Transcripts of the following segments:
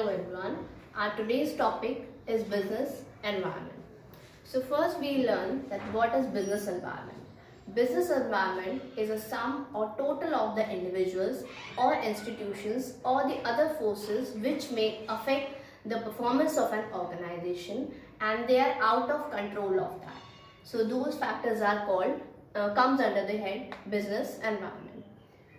Hello everyone. Our today's topic is business environment. So first we learn that what is business environment. Business environment is a sum or total of the individuals or institutions or the other forces which may affect the performance of an organization and they are out of control of that. So those factors are called comes under the head business environment.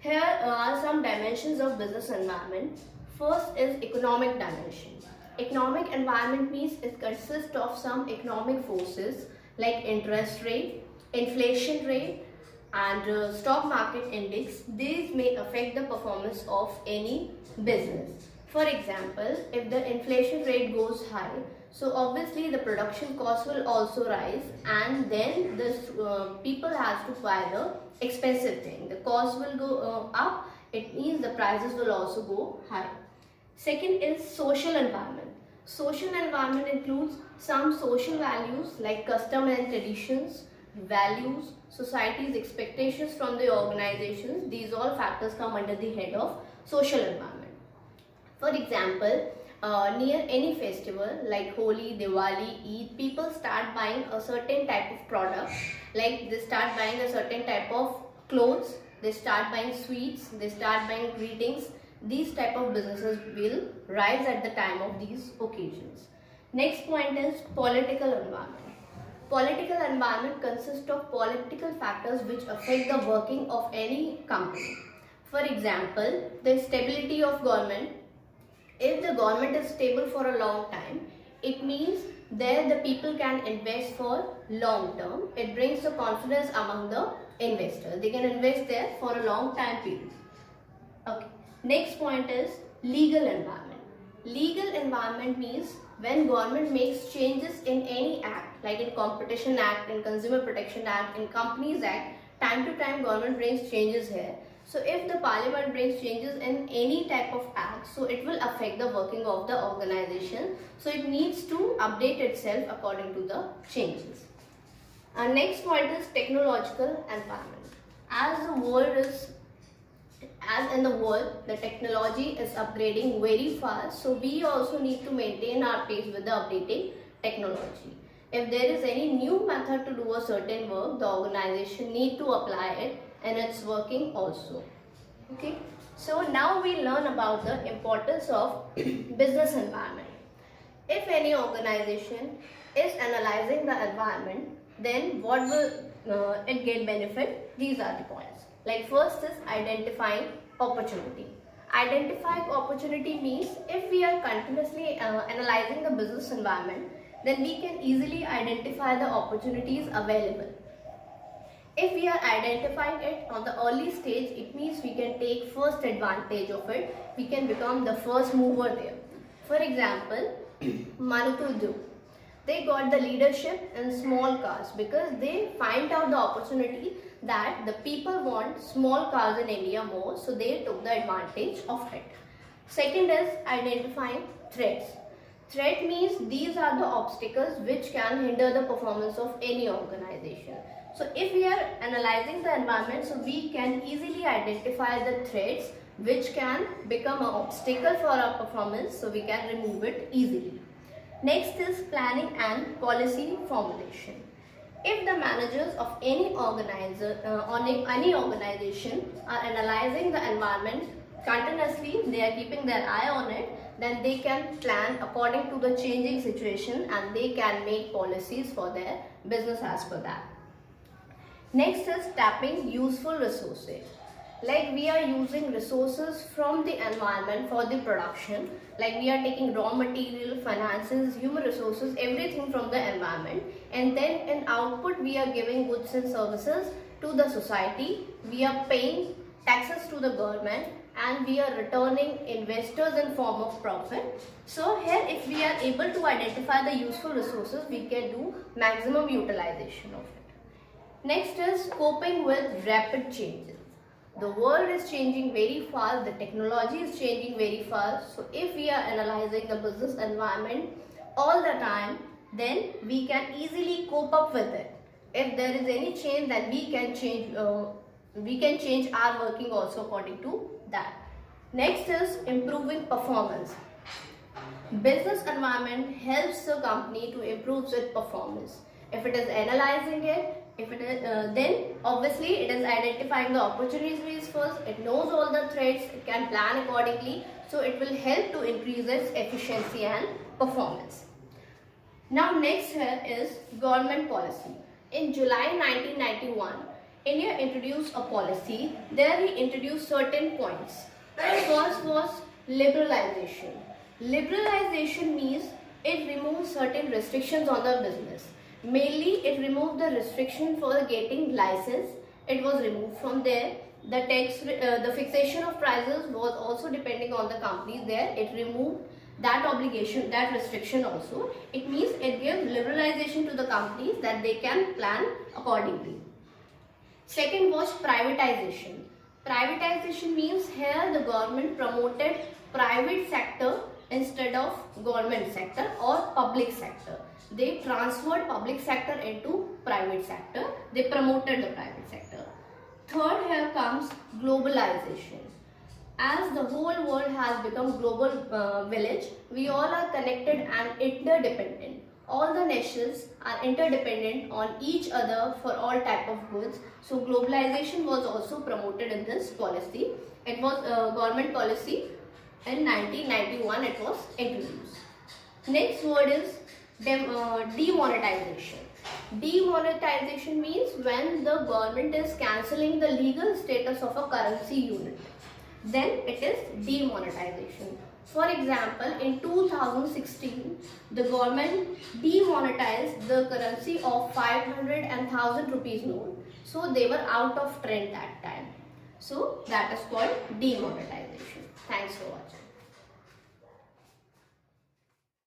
Here are some dimensions of business environment. First is economic dimension. Economic environment means it consists of some economic forces like interest rate, inflation rate and stock market index. These may affect the performance of any business. For example, if the inflation rate goes high, so obviously the production cost will also rise and then this people has to buy the expensive thing. The cost will go up, it means the prices will also go high. Second is social environment. Social environment includes some social values like custom and traditions, values, society's expectations from the organizations. These all factors come under the head of social environment. For example, near any festival like Holi, Diwali, Eid, people start buying a certain type of product, like they start buying a certain type of clothes, they start buying sweets, they start buying greetings. These type of businesses will rise at the time of these occasions. Next point is political environment. Political environment consists of political factors which affect the working of any company. For example, the stability of government. If the government is stable for a long time, it means there the people can invest for long term. It brings the confidence among the investors. They can invest there for a long time period. Okay. Next point is legal environment. Legal environment means when government makes changes in any act, like in Competition Act, in Consumer Protection Act, in Companies Act, time to time government brings changes here. So if the parliament brings changes in any type of act, so it will affect the working of the organization. So it needs to update itself according to the changes. Our next point is technological environment. As in the world, the technology is upgrading very fast. So we also need to maintain our pace with the updating technology. If there is any new method to do a certain work, the organization need to apply it and it's working also. Okay, so now we learn about the importance of business environment. If any organization is analyzing the environment, then what will it get benefit? These are the points. Like first is identifying opportunity. Identifying opportunity means if we are continuously analyzing the business environment, then we can easily identify the opportunities available. If we are identifying it on the early stage, it means we can take first advantage of it. We can become the first mover there. For example, Maruti Udyog. They got the leadership in small cars because they find out the opportunity that the people want small cars in India more, so they took the advantage of it. Second is identifying threats. Threat means these are the obstacles which can hinder the performance of any organization. So if we are analyzing the environment, so we can easily identify the threats which can become an obstacle for our performance, so we can remove it easily. Next is planning and policy formulation. If the managers of any organization are analyzing the environment continuously, they are keeping their eye on it, then they can plan according to the changing situation and they can make policies for their business as per that. Next is tapping useful resources. Like we are using resources from the environment for the production, like we are taking raw material, finances, human resources, everything from the environment, and then in output we are giving goods and services to the society, we are paying taxes to the government and we are returning investors in form of profit. So here if we are able to identify the useful resources, we can do maximum utilization of it. Next is coping with rapid changes. The world is changing very fast, the technology is changing very fast. So if we are analyzing the business environment all the time, then we can easily cope up with it. If there is any change, then we can change our working also according to that. Next is improving performance. Business environment helps the company to improve its performance. If it is analyzing it, if it is, then obviously it is identifying the opportunities first. It knows all the threats. It can plan accordingly. So it will help to increase its efficiency and performance. Now next here is government policy. In July 1991, India introduced a policy. There he introduced certain points. First was liberalization. Liberalization means it removes certain restrictions on the business. Mainly, it removed the restriction for getting license. It was removed from there. The tax, the fixation of prices was also depending on the companies there. It removed that obligation, that restriction also. It means it gives liberalization to the companies that they can plan accordingly. Second was privatization. Privatization means here the government promoted private sector instead of government sector or public sector. They transferred public sector into private sector. They promoted the private sector. Third, here comes globalization. As the whole world has become global village, we all are connected and interdependent. All the nations are interdependent on each other for all type of goods. So globalization was also promoted in this policy. It was government policy. In 1991 it was introduced. Next word is demonetization. Demonetization means when the government is cancelling the legal status of a currency unit. Then it is demonetization. For example, in 2016, the government demonetized the currency of 500 and 1000 rupees note. So they were out of trend that time. So that is called demonetization. Thanks for watching.